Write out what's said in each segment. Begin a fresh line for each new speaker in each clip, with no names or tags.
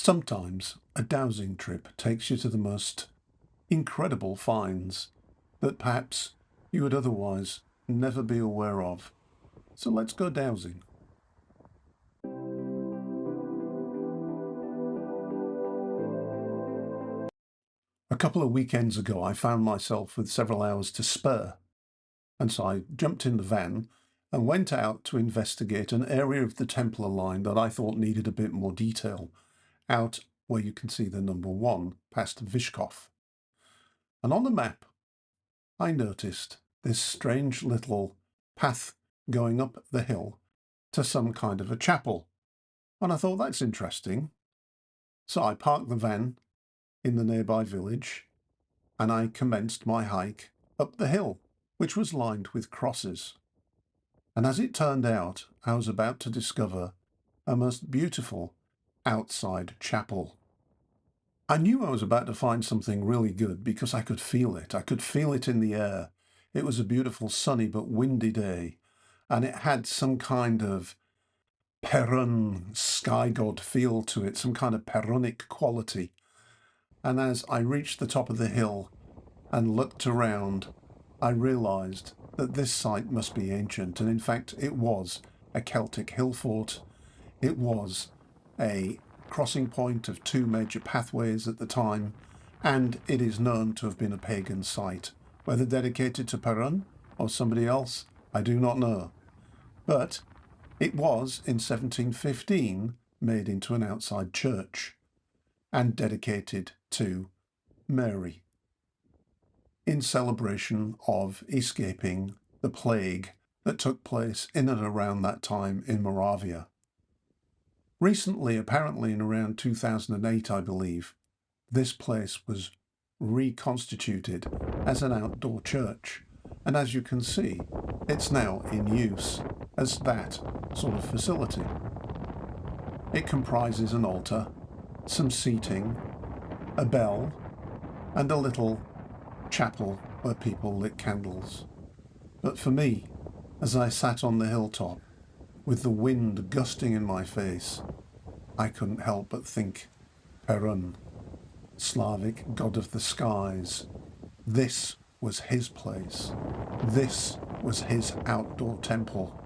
Sometimes a dowsing trip takes you to the most incredible finds that perhaps you would otherwise never be aware of. So let's go dowsing. A couple of weekends ago, I found myself with several hours to spare, and so I jumped in the van and went out to investigate an area of the Templar line that I thought needed a bit more detail, out where you can see the number 1 past Vyshkov. And on the map, I noticed this strange little path going up the hill to some kind of a chapel. And I thought, that's interesting. So I parked the van in the nearby village and I commenced my hike up the hill, which was lined with crosses. And as it turned out, I was about to discover a most beautiful outside chapel. I knew I was about to find something really good because I could feel it. I could feel it in the air. It was a beautiful sunny but windy day, and it had some kind of Perun sky god feel to it, some kind of Perunic quality. And as I reached the top of the hill and looked around, I realised that this site must be ancient, and in fact it was a Celtic hill fort. It was a crossing point of 2 major pathways at the time, and it is known to have been a pagan site. Whether dedicated to Perun or somebody else, I do not know. But it was, in 1715, made into an outside church and dedicated to Mary, in celebration of escaping the plague that took place in and around that time in Moravia. Recently, apparently in around 2008, I believe, this place was reconstituted as an outdoor church, and as you can see, it's now in use as that sort of facility. It comprises an altar, some seating, a bell, and a little chapel where people lit candles. But for me, as I sat on the hilltop, with the wind gusting in my face, I couldn't help but think Perun, Slavic god of the skies. This was his place. This was his outdoor temple,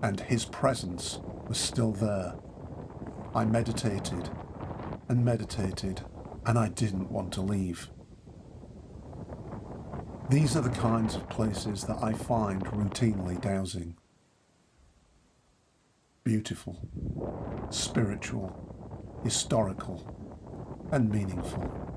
and his presence was still there. I meditated and meditated, and I didn't want to leave. These are the kinds of places that I find routinely dowsing. Beautiful, spiritual, historical, and meaningful.